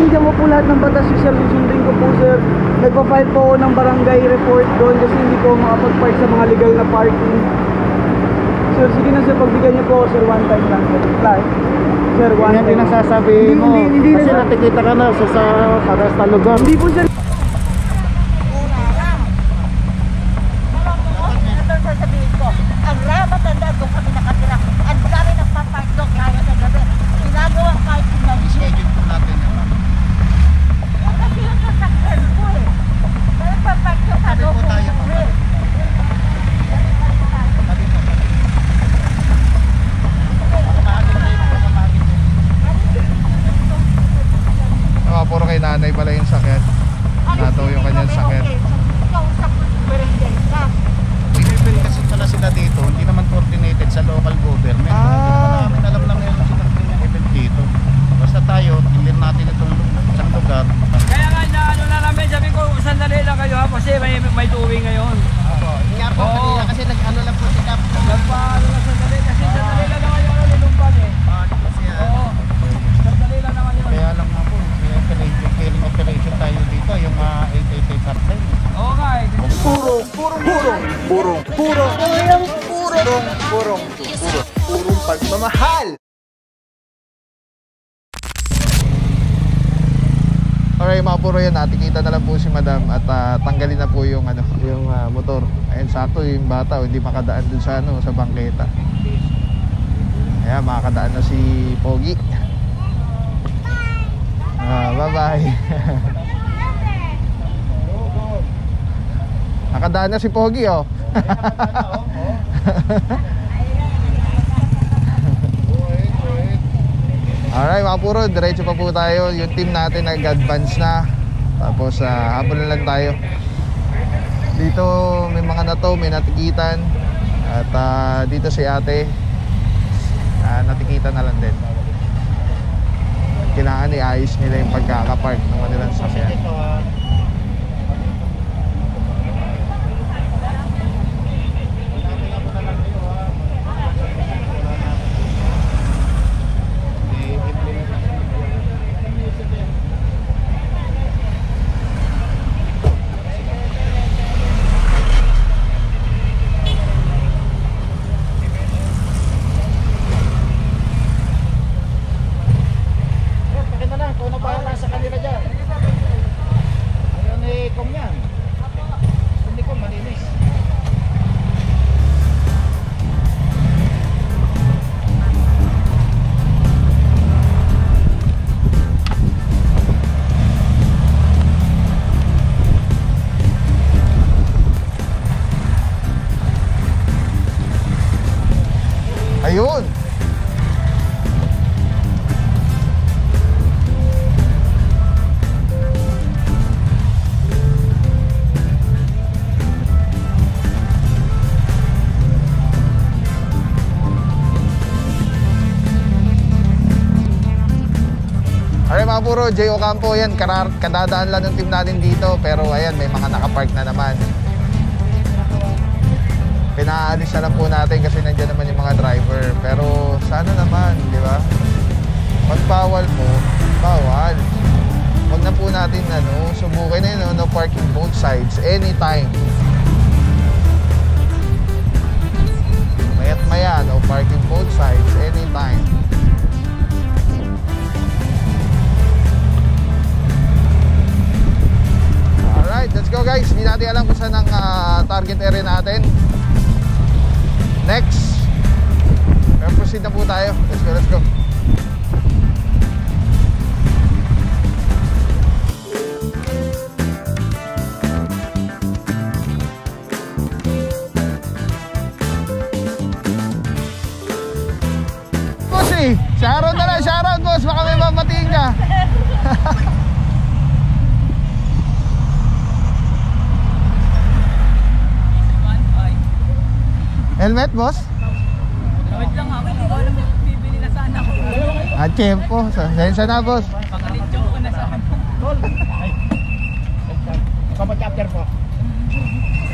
panindigan ko po lahat ng batas, sir. Susundin ko po, sir. Nagpa-file po ako ng barangay report doon kasi hindi ko makapag-park sa mga legal na parking. Sir, sige na, sir. Pagbigyan niyo po ako, sir. One time lang, sir. Sir, one time. Hindi nasasabi mo. Hindi kasi natikita ka na sa karasta lugar. Hindi po, sir. Sasabihin ko, ang matanda doon kami nakatira. Ang dami nagpapark doon kaya sa gabi. Ginagawang parking na Schedule po natin yan, ma'am. kasi yung sasakyan ko eh. Nagpapark doon sa loob ko eh. Puro kay nanay pala yung sakyan. Nato yung kanyang sakyan. Kausap ko si Presidenta. Pinipili kasi pala sila dito, hindi naman coordinated sa local government. Hindi namin alam na meron silang event dito. Basta tayo, clear natin itong isang lugar. Kaya nga na ano na namin, sabi ko sandali lang kayo ha kasi may tuwing ngayon. Nga po, kanina kasi nag-ano lang po si Cap. Nagpaano lang sandali kasi sandali lang naman yung nilumpan eh. Oo, sandali lang naman yun. Kaya lang nga po, may killing operation tayo dito, yung 888 hotline. Oo nga eh. Purong pagmamahal. Alright mga puro yan, natikita na lang po si madam at tanggalin na po yung, yung motor. Ayun, sakto yung bata, hindi makadaan dun sa, sa bangketa. Ayan, makakadaan na si Pogi. Bye bye. Nakadaan na si Pogi, oh. Alright mga puro, diretso pa po tayo. Yung team natin nag-advance na. Tapos habol na lang tayo. Dito may mga nato, may natikitan. At dito si ate natikitan na lang din. Kailangan i-ayos nila yung pagkakapark ng kanilang sasakyan. Ayun. Alright mga puro, J. Ocampo yan, kadadaan lang ng team natin dito. Pero ayan, may mga nakapark na naman. Pinaalis na lang po natin kasi nandiyan naman yung mga driver. Pero sana naman, di ba? Pag bawal mo, bawal. Huwag na po natin subukin na yun, no parking both sides anytime. Maya't maya, no parking both sides anytime. Alright, let's go guys. Hindi natin alam kung saan ang target area natin. Next, proceed na po tayo. Let's go. Bossy, shoutout na lang, shoutout boss. Baka may mamatiin ka. Helmet, boss? Wait lang ako, hindi ko alam bibili na sana ako. Tiyempo. Sensa na, boss. Pakalitsyo ko na sa akin. Kapag-chapter po.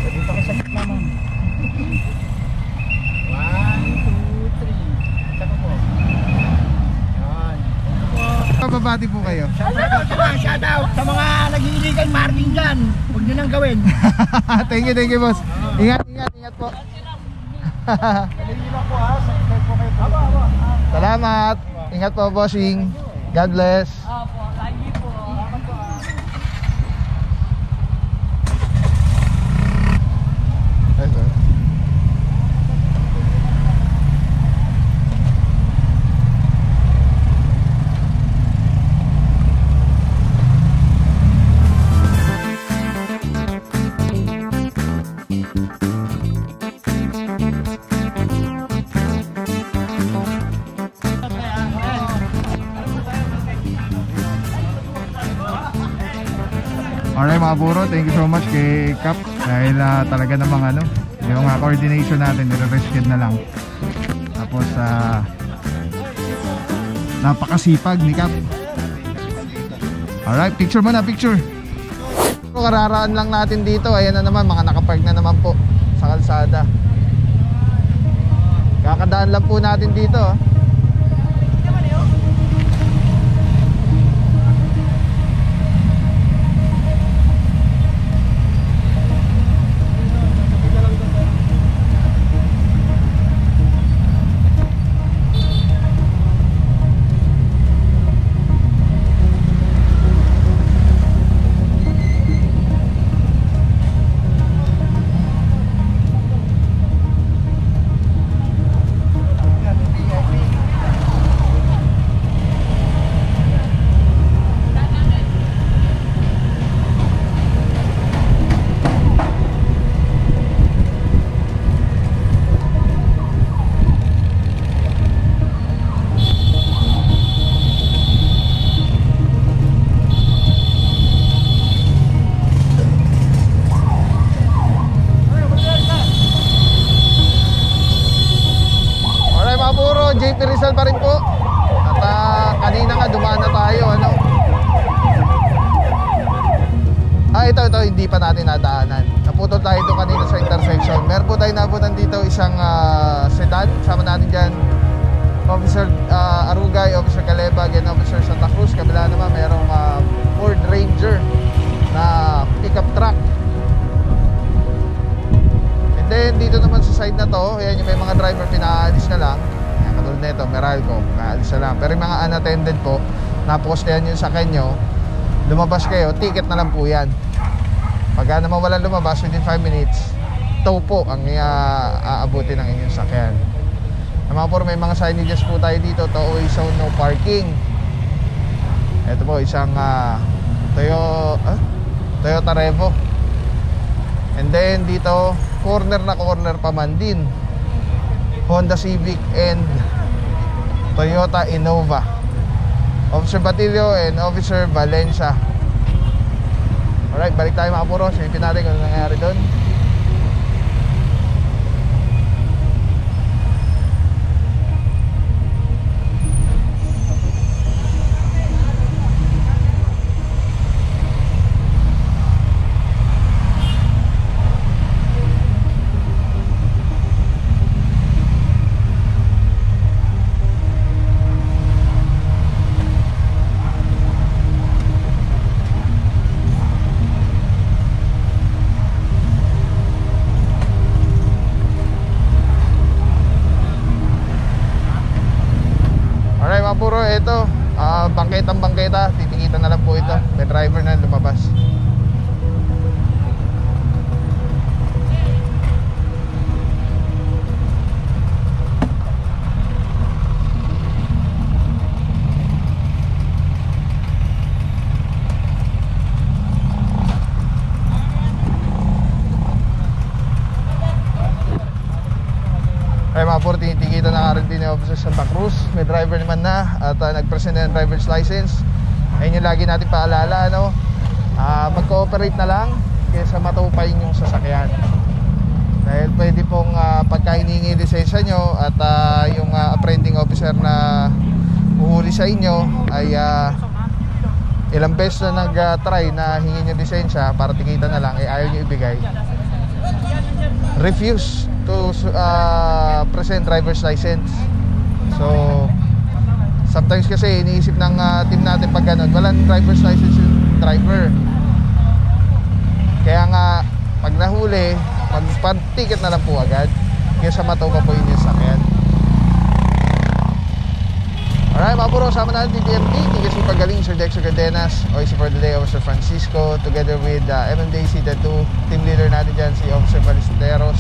Dito ko sa gitna, ma'am. 1, 2, 3. Saka po. Yan. Pababati po kayo. Shout out sa mga nag-illegal marking dyan. Huwag nyo nang gawin. Thank you boss. Ingat po. Salamat. Ingat po, bossing. God bless. Alright mga buro, thank you so much kay Cap dahil talaga namang yung coordination natin nire-rescue na lang. Tapos napakasipag ni Cap. Alright, picture muna, picture. Kararaan lang natin dito, ayan na naman, mga nakapark na naman po sa kalsada. Kakadaan lang po natin dito. JP Rizal pa rin po. At kanina nga dumaan na tayo ito hindi pa natin nadaanan. Naputol tayo ito kanina sa intersection. Meron po tayo nabutan dito isang sedan. Sama natin dyan Officer Arugay, Officer Calebag, and Officer Santa Cruz. Kabila naman merong Ford Ranger na pickup truck. And then dito naman sa side na to, ayan yung may mga driver pinaalis na lang. Katulad nito, Meralco, naalis na lang. Pero yung mga unattended po, napostehan yun sa kanyo, lumabas kayo, ticket na lang po yan. Pagka naman walang lumabas within 5 minutes, tow po ang aabuti ng inyong sakyan. Naman po, may mga signages po tayo dito. To always zone, no parking. Ito po isang Toyota Revo. And then dito, corner na corner pa man din, Honda Civic and Toyota Innova. Officer Batilio and Officer Valencia. Alright, balik tayo mga puro. Silipin natin kung ano nangyari doon. Puro ito, bangketa, titikitan na lang po ito. May driver na lumabas. Ay mga puro, tinitikita na ka rin din ni Officer Santa Cruz. May driver naman na at nag-present na ng driver's license. Ayun yung lagi natin paalala, mag-cooperate na lang kaysa matupay yung sasakyan. Dahil pwede pong pagka hiningi lisensya nyo at yung apprehending officer na uhuli sa inyo ay ilang beses na nag-try na hingin yung lisensya para tikita na lang, ayaw nyo ibigay, refuse to present driver's license. So Sometimes kasi iniisip ng team natin pag ganun, walang driver's license yung driver. Kaya nga pag nahuli, magpa-ticket na lang po agad kaysa matuka po yun yung sakyan. Alright mga puro, sama natin DPMD, Tigas yung Pagaling, Sir Dexter Cardenas, OIC for the day, Officer Francisco, together with MMDC Tattoo, team leader natin dyan si Officer Balisteros.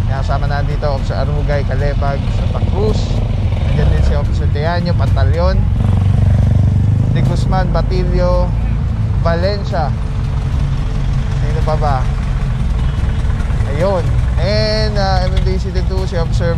Kaya sama natin dito, Officer Arugay, Calebag, Santa Cruz. Nandiyan din si Officer Teaño, Pantaleon, De Guzman, Batilio, Valencia. Sino pa ba? Ayun. And MMDC Tattoo, si Officer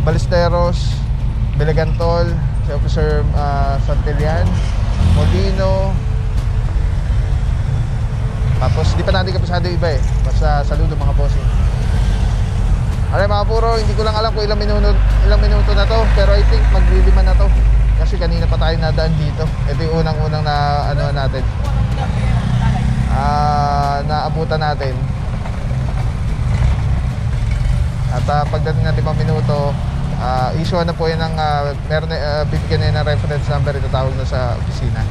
Balisteros, Belegantol, si Officer Santillan, Molino. Tapos di pa natin kapisado yung iba eh. Basta saludo mga bossing. Alright mga puro, hindi ko lang alam kung ilang minuto na to, pero I think maglilima na to. Kasi kanina pa tayo nadaan dito. Ito yung unang-unang na ano natin, naabutan natin. At pagdating natin 5 minuto, issue na po yan ng meron bibigyan na yan ng reference number, itatawag na sa opisina.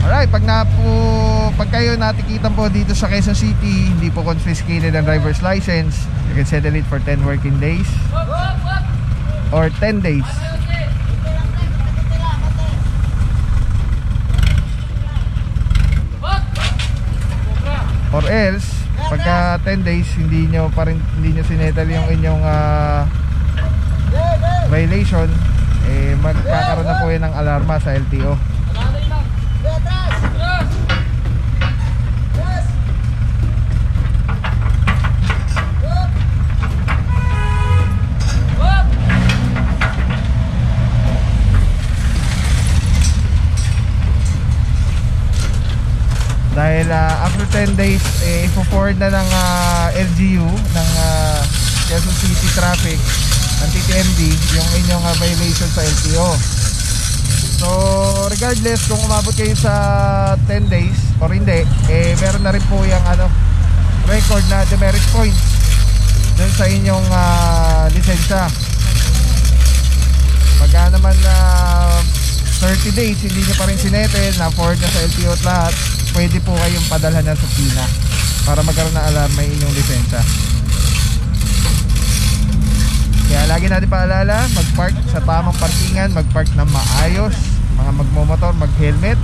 Alright, pag kayo natikitan po dito sa Quezon City, hindi po confiscated ang driver's license, you can settle it for 10 working days or 10 days. Or else, pagka 10 days hindi nyo sinettle yung inyong violation, eh magkakaroon na po yan ng alarma sa LTO. Dahil after 10 days, ipo-forward na ng LGU ng Quezon City Traffic ng TTMD yung inyong violation sa LTO. So regardless kung umabot kayo sa 10 days or hindi, meron na rin po yung record na demerit points dun sa inyong lisensya. Pagka naman 30 days hindi nyo pa rin sinetel, na-forward na sa LTO at lahat, pwede po kayong padalhan na sa PINA para magkaroon ng alarma yung inyong lisensya. Kaya lagi natin paalala, mag-park sa tamang parkingan, mag-park na maayos, mga magmomotor, mag-helmet,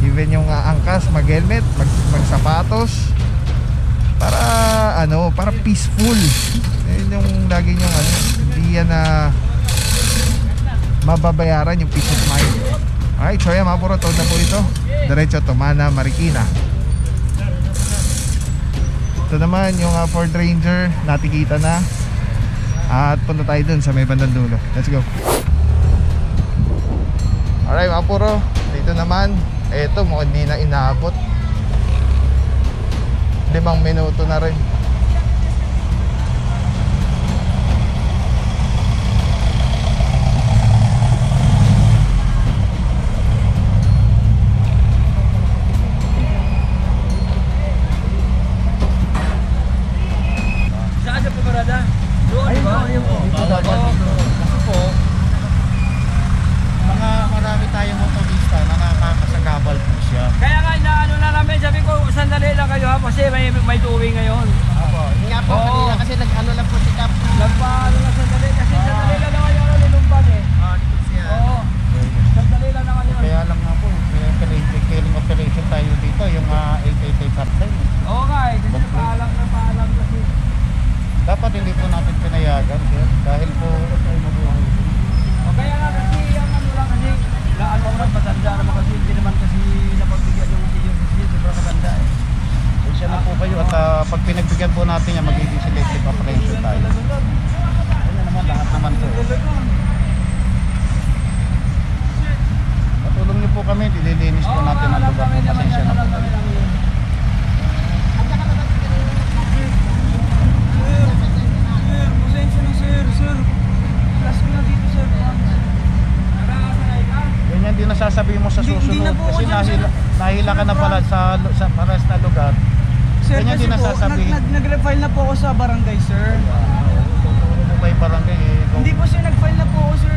even yung angkas, mag-helmet, mag-sapatos, para para peaceful. Yun yung lagi yung hindi yan mababayaran yung peace of mind. Alright, so yan mga puro, toad na po ito. Diretso Tumana, Marikina. Ito naman yung Ford Ranger, natikita na. At punta tayo dun sa may bandang dulo. Let's go. Alright mga puro, dito naman, eto mukhang hindi na inaabot. 5 minuto na rin. Marami tayong motorista na nakakasagabal po siya. Kaya nga inaano na namin, sabi ko sandali lang kayo ha, kasi may tuwi ngayon. Nga po, kanina kasi nag-ano lang po si Cap. Nagpaano lang sandali, kasi sandali lang naman yung nilumban eh. Dito siya. Oo, sandali lang naman yun. Kaya lang nga po, killing operation tayo dito, yung 888 hotline. Oo nga eh, kasi paalam kasi. Dapat hindi po natin pinayagan, sir. Dahil po, tayo mabuhay. O kaya nga kasi, yung lang kasi, matanda naman kasi, hindi naman kasi napagbigyan yung senior kasi, sobrang matanda eh. Siya na po kayo at pag pinagbigyan po natin yan, magiging selective apprehension tayo. Ano naman, lahat naman po. Patulong niyo po kami, dililinis po natin ang lugar. Pasensya na po kayo. Ganyan din nasasabi mo sa susunod. Hindi na po kasi ako dyan, nahila ka na pala sa pares na lugar. Sir, Sir, Ganyan kasi din po, nasasabihin. nag-refile na po ako sa barangay, sir. Tuturo mo ba yung barangay eh? Hindi po sir, nag-file na po ako, sir.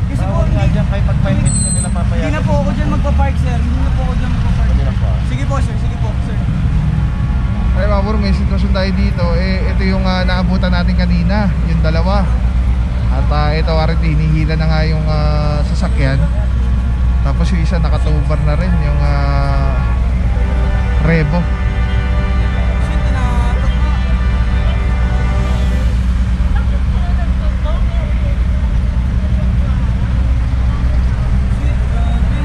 Kasi po, Bawal nga hindi, dyan, kahit pag-file hindi na nila papayagan. hindi na po ako dyan magpa-park, sir. Hindi na po ako dyan magpa-park. Hindi na po. Sige po, sir. Sige po, sir. Ay mga bro, may sitwasyon tayo dito. Ito yung naabutan natin kanina, yung dalawa. At ito already, hinihila na nga yung sasakyan. Tapos yung isa nakatubar na rin, yung Revo. Shit, tinatak na. Shit, grabe.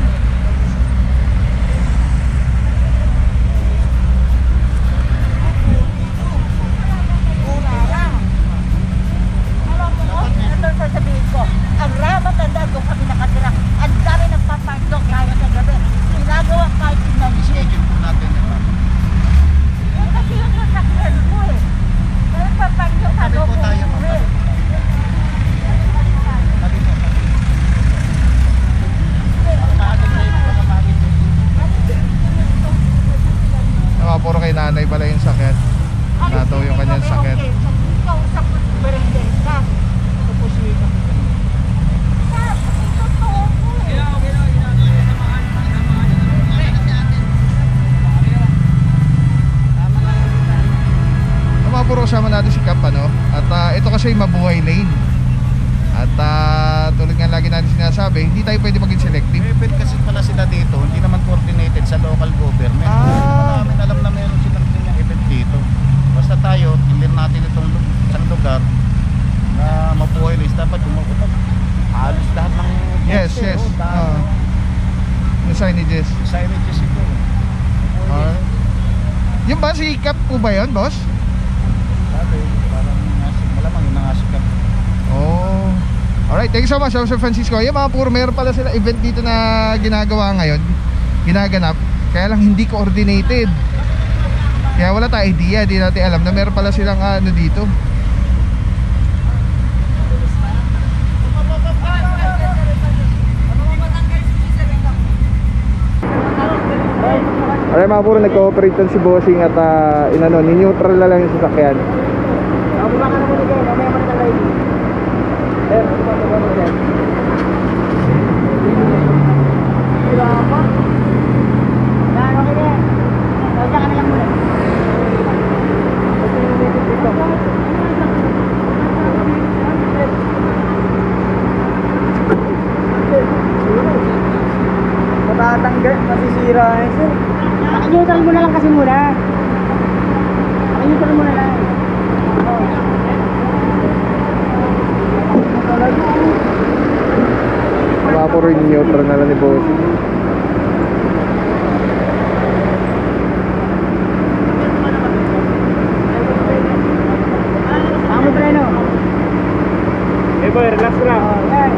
Ito ang sasabihin ko. Ang Ramat Tanda, doon kami nakatira. Ang dami nagpapark doon kaya sa gabi. Ginagawang parking na I-schedule po natin yan. ma'am. Eh, kasi yung sasakyan ko eh. Kaya papark yung Tabi po tayo, ma'am. eh. Tabi po. Maagad na yun, baka maagad yun. Puro kay nanay pala yung sakyan. Nataw yung kanyang sakyan. Kausap ko sa barangay ka. Ito po si Totoo po eh. Mga puro kasama natin si Cap ano? At ito kasi mabuhay lane. At tulad nga lagi natin sinasabi, hindi tayo pwede maging selective. may event kasi pala sila dito, hindi naman coordinated sa local government. Hindi naman namin alam na meron silang ganyang event dito. Basta tayo, clear natin itong isang lugar na mabuhay list. Dapat gumagutag. Halos lahat ng Yes, poste, yes. oh, dami. Yung signages. Signages ito. Yung ba si Cap po ba yun, boss? Sabi, parang malamang yun ang asikat. Oh. Alright, thank you so much, Sir Francisco. Yung mga puro meron pala sila event dito na ginagawa ngayon, ginaganap, kaya lang hindi coordinated. Kaya wala tayong idea, di natin alam na meron pala silang ano dito. Alright mga puro, nag-cooperate si Bossing at ni-neutral na lang yung sasakyan. Matatanggal, masisira eh, sir. Pakinyutan mo na lang kasi muna. Pakinyutan mo na lang. Mga puro ni-neutral na lang ni Bossing. Tama pa rin, no? Eh boy, relax na. Yan.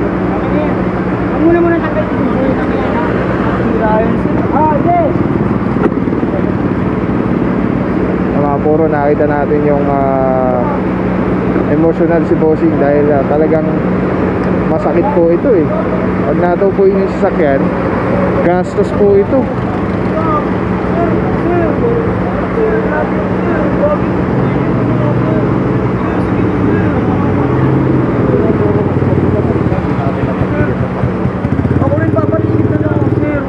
Huwag mo na muna tanggal ito. Masisira yun, sir. Yes. Mga puro, nakita natin yung emotional si Bossing dahil talagang masakit po ito eh. Pag nataw po yung sasakyan, gastos po ito. Ako rin papatigil na lang, sir.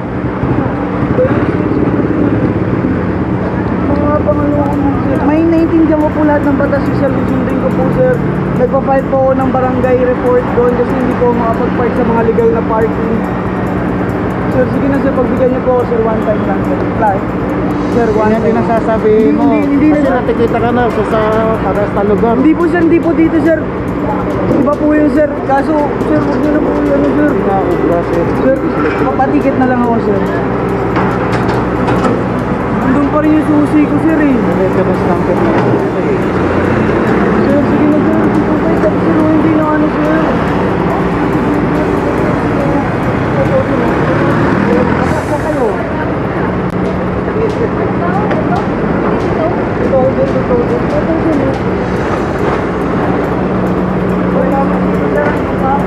Mga pangalawang, sir. May naintindihan ko po lahat ng batas, sir. Susundin ko po, sir. Nagpa-file po ako ng barangay report doon kasi hindi po makapag-park sa mga legal na parking. Sir, sige na sir, pagbigyan niyo po ako, sir, one time lang, sir. Sir, one Yan din time. ang sasabi mo. Hindi Kasi na, natikita ka na sa aras na lugar. hindi po sir, hindi po dito, sir. Iba po yun, sir. Kaso, sir, huwag niyo na po yun, sir. Sir, papatikit na lang ako, sir. Nandun pa rin yung susi ko, sir, eh. Sir, sige na, sir. Sir, hindi na ano, sir. Basta kayo.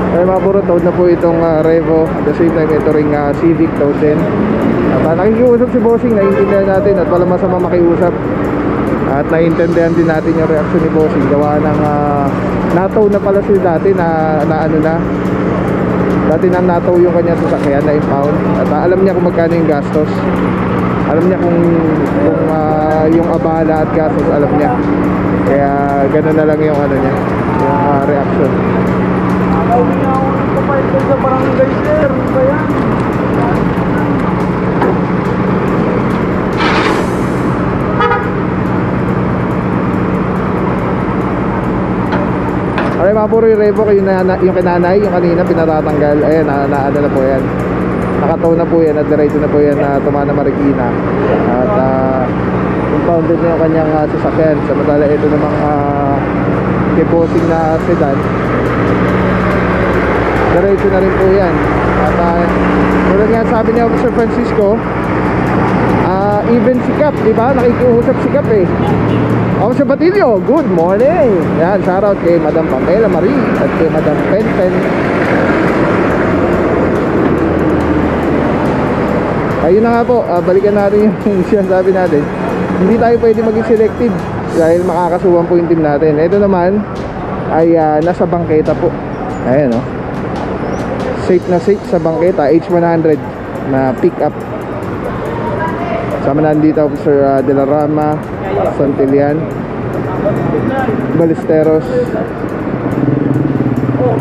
Ay mga puro, tawad na po itong Revo. At the same time, ito ring Civic tawad din. At nakikiusap si Bossing, naiintindihan natin at wala masama makiusap. At naiintindihan din natin yung reaction ni Bossing. Gawa ng nataw na pala sila dati na ano na. Dati na nataw yung kanyang sasakyan na impound. At alam niya kung magkano yung gastos. Alam niya kung yung abala at gastos, alam niya. Kaya gano'n na lang yung ano niya, yung reaction. Ayaw niya ako nagpapark doon sa barangay, sir. Ano ba yan? Okay, mga puro yung revo yung kinanay, yung kanina pinatatanggal. Ayan, ano na po yan. Nakataw na po yan at diretso na po yan na Tumana Marikina. At impounded na yung kanyang sasakyan. Samantala ito namang kiposing na sedan. Diretso na rin po yan. At tulad nga sabi ni Officer Francisco, even si Cap, diba? Nakikiusap si Cap eh. Officer Batilio, good morning. Yan, shoutout kay Madam Pamela Marie at kay Madam Penpen. Ayun na nga po, balikan natin yung sinasabi natin. Hindi tayo pwede maging selective dahil makakasuhan po yung team natin. Ito naman ay nasa bangketa po. Ayan o. Safe na safe sa bangketa, H100 na pick up. Sama na dito Officer De La Rama, Santillan, Ballesteros,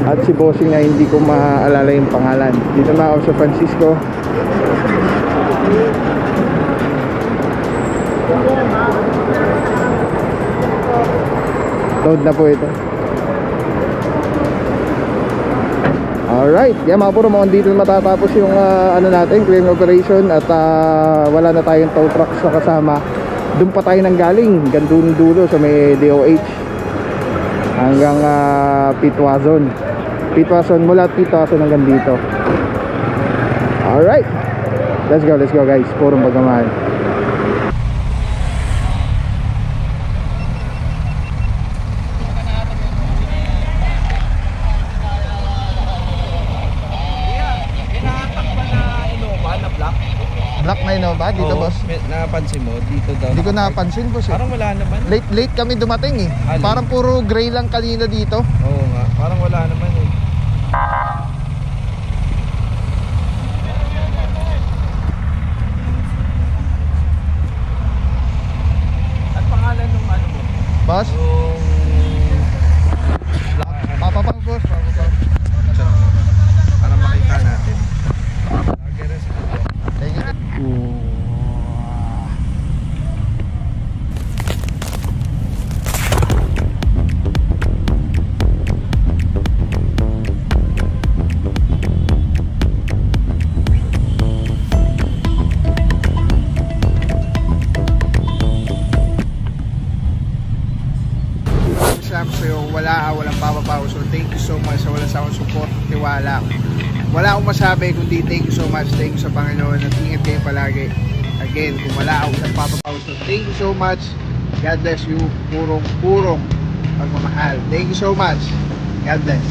at si Bossing na hindi ko maalala yung pangalan. Dito na Officer Francisco. Load na po ito. Alright, yan mga puro, mga dito matatapos yung ano natin, clearing operation. At wala na tayong tow truck sa kasama. Doon pa tayo nang galing, gandun dulo sa may DOH hanggang Pitwazon. Pitwazon, mula Pitwazon hanggang dito. Alright, let's go guys, purong Bagaman. Black na Innova dito, boss? Napansin mo, dito daw. Hindi ko napansin, boss. Parang wala naman. Late kami dumating eh. Alin? Parang puro gray lang kanina dito. Oo nga, parang wala naman eh. At pangalan ng ano mo? Boss? Yung... Papapang, boss. Papapang. Para makita natin. Lagi rin sa dito. Thank you. Walang papapaw. So thank you so much sa walang sakong support at tiwala. Wala akong masabi kundi thank you so much. Thank you sa Panginoon at ingat kayo palagi. Again, kung wala akong isang papapaw. So thank you so much. God bless you. Purong pagmamahal. Thank you so much. God bless.